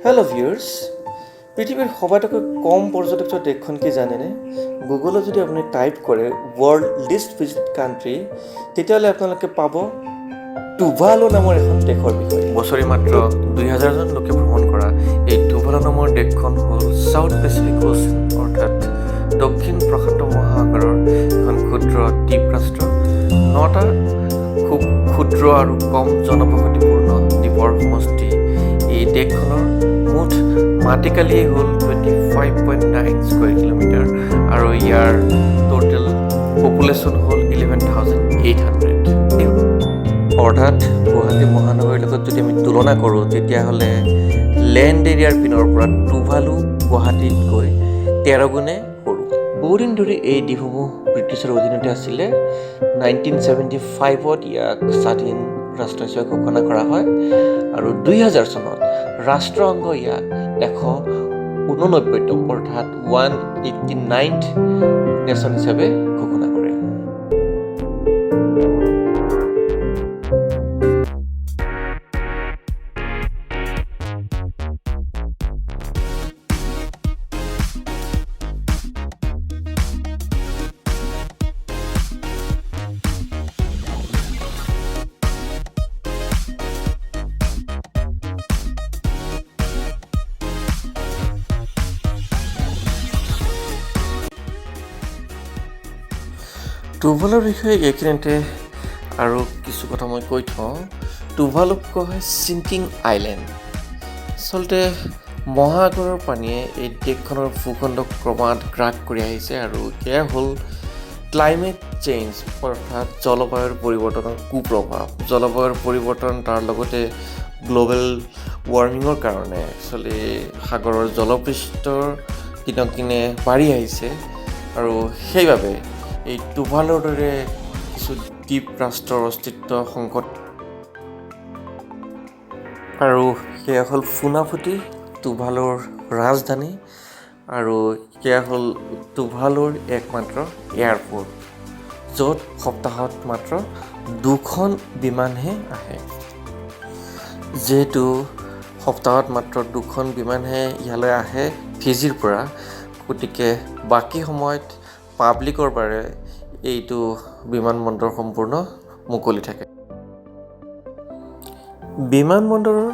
Hello' viewers, পৃথিৱীৰ সবাতোকৈ কম পৰ্যটক দেশখন কি জানেনে? গুগলত যদি আপুনি টাইপ কৰে ৱৰ্ল্ড লিষ্ট ভিজিট কাণ্ট্ৰি, তেতিয়াহ'লে আপোনালোকে পাব টুভালু নামৰ এখন দেশৰ বিষয়ে। বছৰি মাত্ৰ 2000জন লোকে ভ্ৰমণ কৰা এই টুভালু নামৰ দেশখন হ'ল চাউথ পেচিফিক অ'চিয়ান অৰ্থাৎ দক্ষিণ প্ৰশান্ত মহাসাগৰৰ এখন ক্ষুদ্ৰ দ্বীপ ৰাষ্ট্ৰ। 9টা খুব ক্ষুদ্ৰ আৰু কম জনবসতিপূৰ্ণ দ্বীপৰ সমষ্টি। এই দেশখনৰ মুঠ মাটিকালিয়ে হ'ল 25.9 স্কুৱেৰ কিলোমিটাৰ আৰু ইয়াৰ টোটেল পপুলেশ্যন হ'ল 11,800। অৰ্থাৎ গুৱাহাটী মহানগৰীৰ লগত যদি আমি তুলনা কৰোঁ তেতিয়াহ'লে লেণ্ড এৰিয়াৰ পিনৰ পৰা টুভালু গুৱাহাটীতকৈ 13 গুণে সৰু। বহুদিন ধৰি এই দ্বীপসমূহ ব্ৰিটিছৰ অধীনতে আছিলে। 1975ত ইয়াক স্বাধীন ৰাষ্ট্ৰ হিচাপে ঘোষণা কৰা হয় আৰু 2000 চনত ৰাষ্ট্ৰসংঘ ইয়াক 189তম অৰ্থাৎ 189th নেশ্যন হিচাপে ঘোষণা কৰে। টুভালুৰ বিষয়ে এইখিনিতে আৰু কিছু কথা মই কৈ থওঁ। টুভালুক কোৱা হয় ছিংকিং আইলেণ্ড। আচলতে মহাসাগৰৰ পানীয়ে এই দেশখনৰ ভূখণ্ডক ক্ৰমাৎ গ্ৰাস কৰি আহিছে আৰু সেয়া হ'ল ক্লাইমেট চেঞ্জ অৰ্থাৎ জলবায়ুৰ পৰিৱৰ্তনৰ কুপ্ৰভাৱ। জলবায়ুৰ পৰিৱৰ্তন তাৰ লগতে গ্ল'বেল ৱাৰ্মিঙৰ কাৰণে একচুৱেলি সাগৰৰ জলপৃষ্ঠৰ দিনক দিনে বাঢ়ি আহিছে আৰু সেইবাবে এই টুভালুৰ দৰে কিছু দ্বীপ ৰাষ্ট্ৰৰ অস্তিত্ব সংকট। আৰু সেয়া হ'ল ফুনাফুটি, টুভালুৰ ৰাজধানী আৰু সেয়া হ'ল টুভালুৰ একমাত্ৰ এয়াৰপৰ্ট, য'ত সপ্তাহত মাত্ৰ 2খন বিমানহে আহে। যিহেতু সপ্তাহত মাত্ৰ 2খন বিমানহে ইয়ালৈ আহে ফিজিৰ পৰা, গতিকে বাকী সময়ত পাব্লিকৰ বাবে এইটো বিমানবন্দৰ সম্পূৰ্ণ মুকলি থাকে। বিমানবন্দৰৰ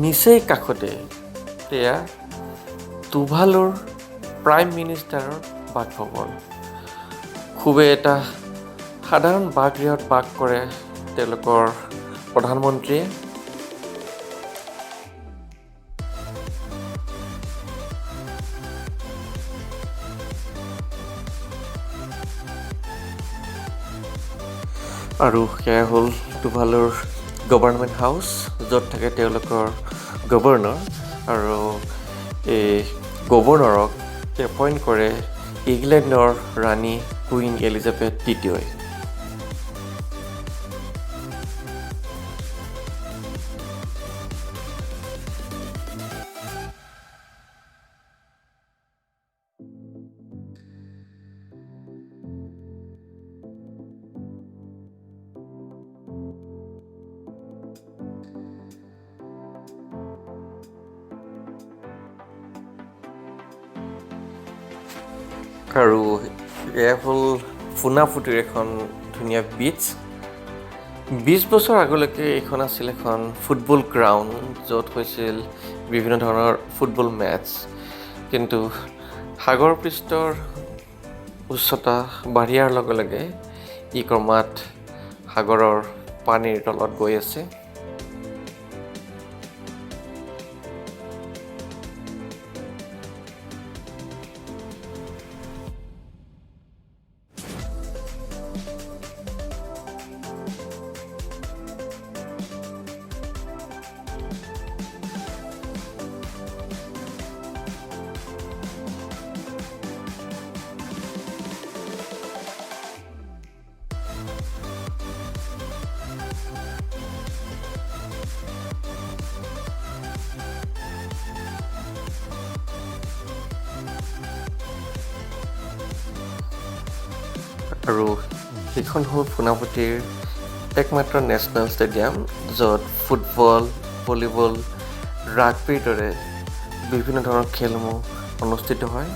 নিচেই কাষতে এয়া টুভালুৰ প্ৰাইম মিনিষ্টাৰৰ বাসভৱন। খুবেই এটা সাধাৰণ বাসগৃহত বাস কৰে তেওঁলোকৰ প্ৰধানমন্ত্ৰীয়ে। আৰু সেয়া হ'ল টুভালুৰ গভৰ্ণমেণ্ট হাউচ, য'ত থাকে তেওঁলোকৰ গভৰ্ণৰ আৰু এই গভৰ্ণৰক এপইণ্ট কৰে ইংলেণ্ডৰ ৰাণী কুইন এলিজাবেথ দ্বিতীয়ই। আৰু এয়া হ'ল ফুনাফুটিৰ এখন ধুনীয়া বিচ। 20 বছৰ আগলৈকে এইখন আছিল এখন ফুটবল গ্ৰাউণ্ড, য'ত হৈছিল বিভিন্ন ধৰণৰ ফুটবল মেটচ। কিন্তু সাগৰ পৃষ্ঠৰ উচ্চতা বাঢ়ি অহাৰ লগে লগে ই ক্ৰমাৎ সাগৰৰ পানীৰ তলত গৈ আছে। আৰু সেইখন হ'ল ফুনাফুটিৰ একমাত্ৰ নেশ্যনেল ষ্টেডিয়াম, য'ত ফুটবল, ভলীবল, ৰাগবিৰ দৰে বিভিন্ন ধৰণৰ খেলসমূহ অনুষ্ঠিত হয়।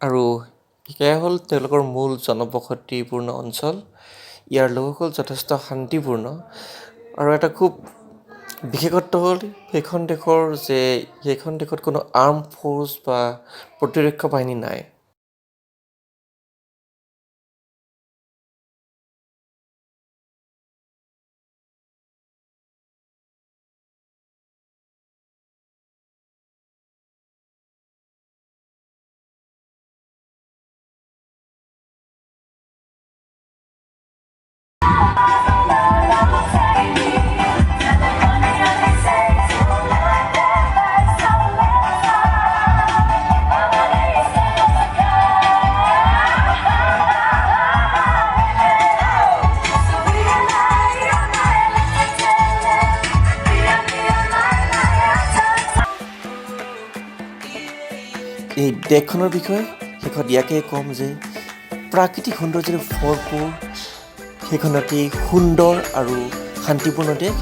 আৰু সেয়া হ'ল তেওঁলোকৰ মূল জনবসতিপূৰ্ণ অঞ্চল। ইয়াৰ লোকসকল যথেষ্ট শান্তিপূৰ্ণ আৰু এটা খুব বিশেষত্ব হ'ল সেইখন দেশত কোনো আৰ্ম ফ'ৰ্চ বা প্ৰতিৰক্ষা বাহিনী নাই। এই দেশখনৰ বিষয়ে শেষত ইয়াকে ক'ম যে প্ৰাকৃতিক সৌন্দৰ্যৰে ভৰপূৰ, সেইখন অতি সুন্দৰ আৰু শান্তিপূৰ্ণ দেশ।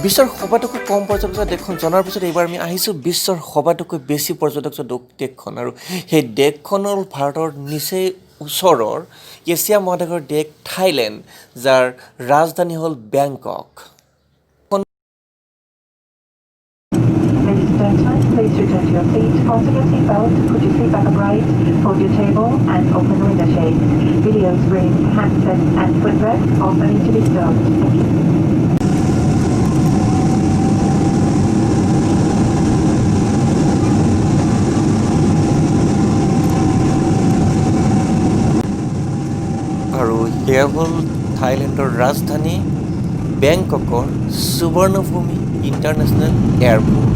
বিশ্বৰ সবাতোকৈ কম পৰ্যটক দেশখন জনাৰ পিছত এইবাৰ আমি আহিছোঁ বিশ্বৰ সবাতোকৈ বেছি পৰ্যটক দেশখন, আৰু সেই দেশখন হ'ল ভাৰতৰ নিচেই ওচৰৰ এছিয়া মহাদেশৰ দেশ থাইলেণ্ড, যাৰ ৰাজধানী হ'ল বেংকক। Please return to your seat, fasten your seatbelt, put your seat back upright, hold your table, and open the window shade. Video screen, handsets, and footrests also need to be stopped. Thank you. আৰু সেয়া হ'ল থাইলেণ্ডৰ ৰাজধানী বেংককৰ সুবৰ্ণভূমি international airport.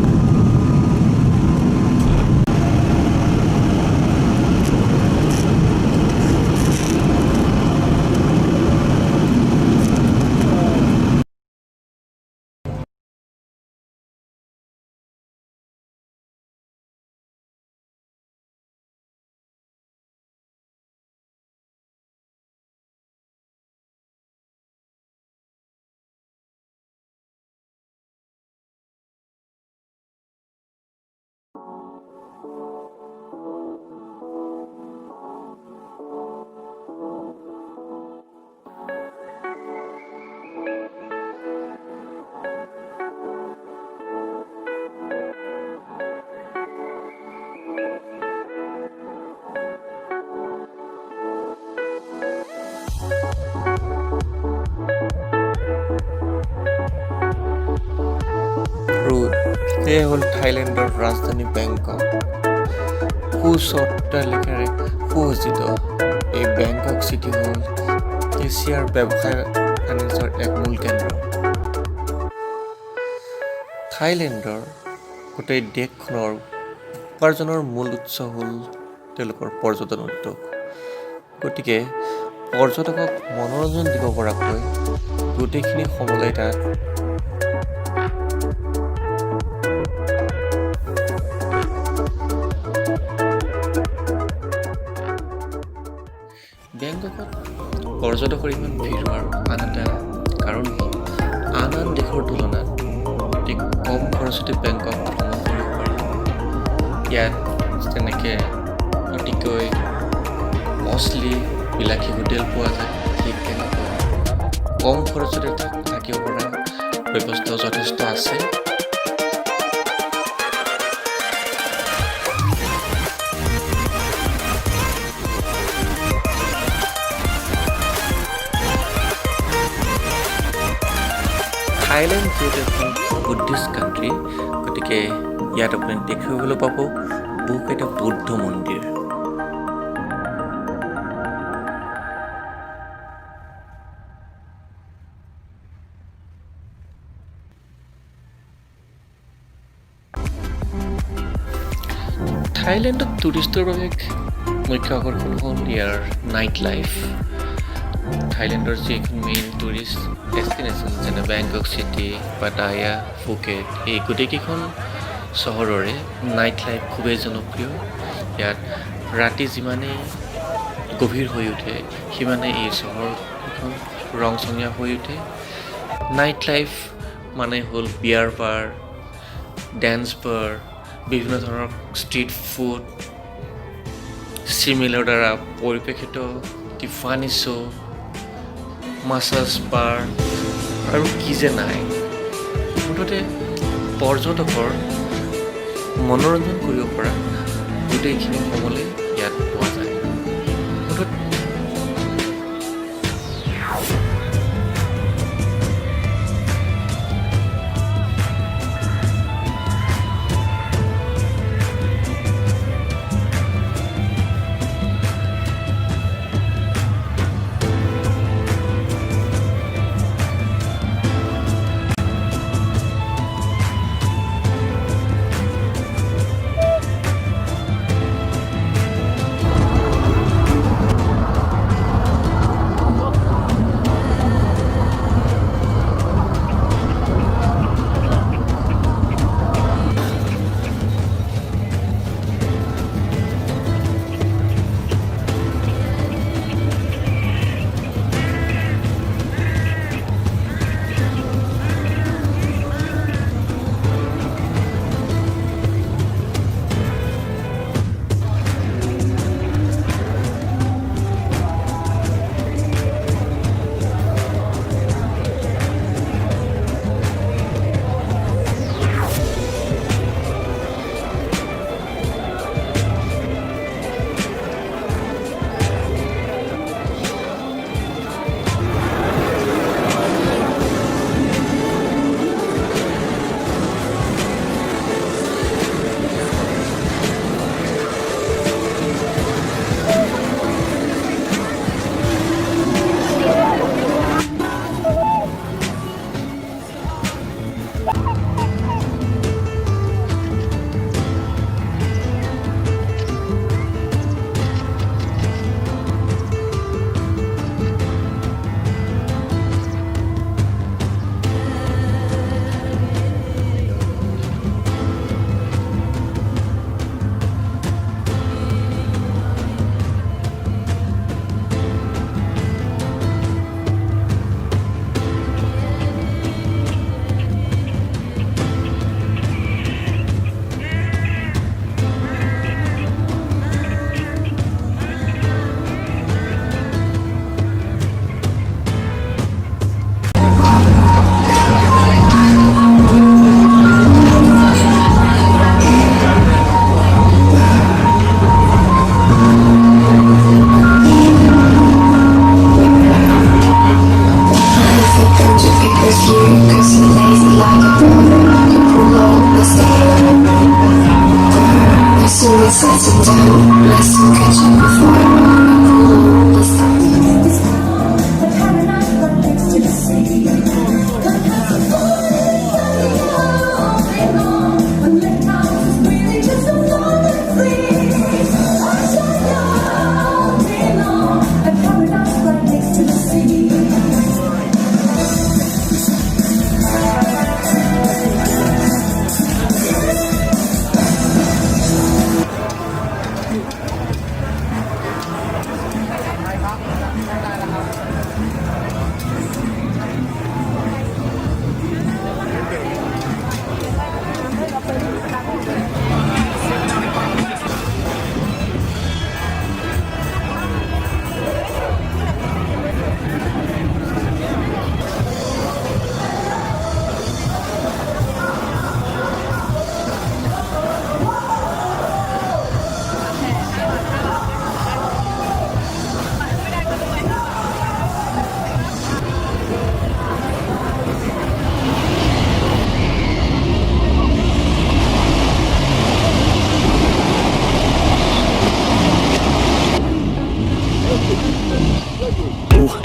আৰু সেয়ে হ'ল থাইলেণ্ডৰ ৰাজধানী বেংকক। সুঅট্টালিকাৰে সুসজ্জিত এই বেংকক চিটি হ'ল এছিয়াৰ ব্যৱসায় বাণিজ্যৰ এক মূল কেন্দ্ৰ। থাইলেণ্ডৰ গোটেই দেশখনৰ উপাৰ্জনৰ মূল উৎস হ'ল তেওঁলোকৰ পৰ্যটন উদ্যোগ। গতিকে পৰ্যটকক মনোৰঞ্জন দিব পৰাকৈ গোটেইখিনি সমলেই তাত বেংককত পৰ্যটকৰ ইমান ভিৰ হোৱাৰ আন এটা কাৰণ হ'ল আন দেশৰ তুলনাত অতি কম খৰচতে বেংকক ভ্ৰমণ কৰিব পাৰি। ইয়াত তেনেকৈ অতিকৈ কষ্টলি বিলাসী হোটেল পোৱা যায়, ঠিক তেনেকৈ কম খৰচতে থাকিব পৰা ব্যৱস্থাও যথেষ্ট আছে। থাইলেণ্ড যিহেতু এখন বুদ্ধিষ্ট কাণ্ট্ৰি, গতিকে ইয়াত আপুনি দেখিবলৈ পাব বহুকেইটা বৌদ্ধ মন্দিৰ। থাইলেণ্ডত টুৰিষ্টৰ বাবে মুখ্য আকৰ্ষণ হ'ল ইয়াৰ নাইট লাইফ। থাইলেণ্ডৰ যিখন মেইন টুৰিষ্ট ডেষ্টিনেশ্যন যেনে বেংকক চিটি, পাটায়া, ফুকেট, এই গোটেইকেইখন চহৰৰে নাইট লাইফ খুবেই জনপ্ৰিয়। ইয়াত ৰাতি যিমানেই গভীৰ হৈ উঠে সিমানেই এই চহৰখন ৰংচঙীয়া হৈ উঠে। নাইট লাইফ মানে হ'ল বিয়াৰ বাৰ, ডেন্স বাৰ, বিভিন্ন ধৰণৰ ষ্ট্ৰীট ফুড, চিমিলৰ দ্বাৰা পৰিৱেশিত টিফানি শ্ব', মাছাজ বাৰ আৰু কি যে নাই। মুঠতে পৰ্যটকৰ মনোৰঞ্জন কৰিব পৰা গোটেইখিনি সমলে ইয়াত পোৱা যায়।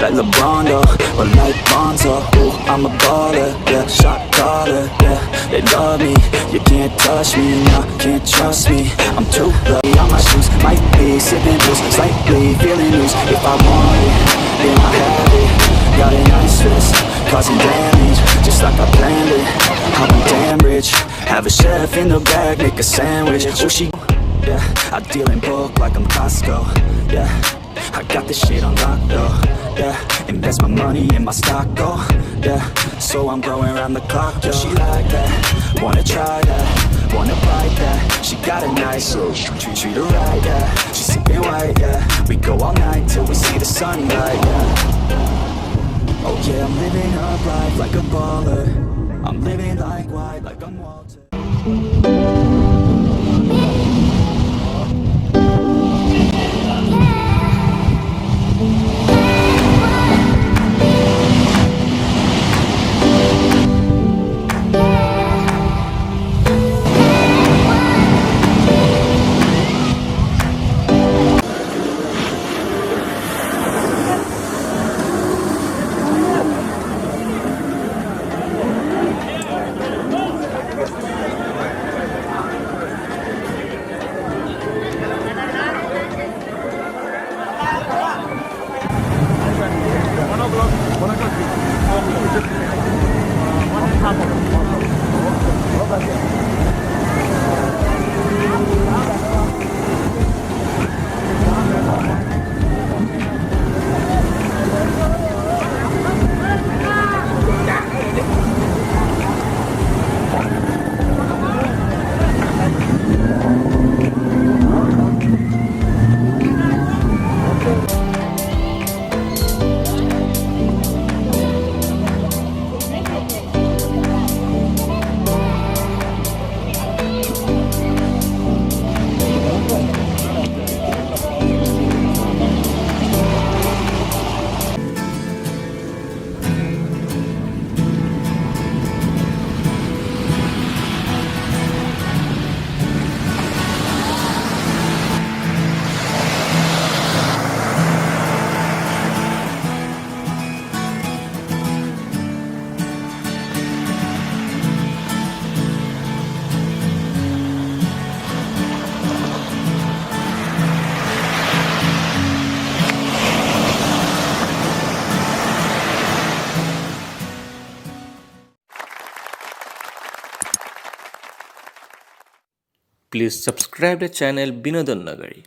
Like LeBron, though, or like Bonzo. Ooh, I'm a baller, yeah. Shot taller, yeah. They love me, you can't touch me, no, can't trust me. I'm too bloody on my shoes, might be sipping booze, slightly feeling loose. If I want it, then I have it. Got an ice fist, causing damage, just like I planned it. I'll be damn rich, have a chef in the back, make a sandwich. Oh, she, yeah, I deal in bulk like I'm Costco, yeah. I got this shit on lock though, yeah. Invest my money in my stock, oh, yeah. So I'm growing around the clock, yo. She like that, wanna try that, wanna bite that. She got a nice look, treat her right, yeah. She sipping white, yeah. We go all night till we see the sunlight, yeah. Oh yeah, I'm living up life like a baller. I'm living like white, like I'm Walter. Please subscribe the channel Binodon Nagari.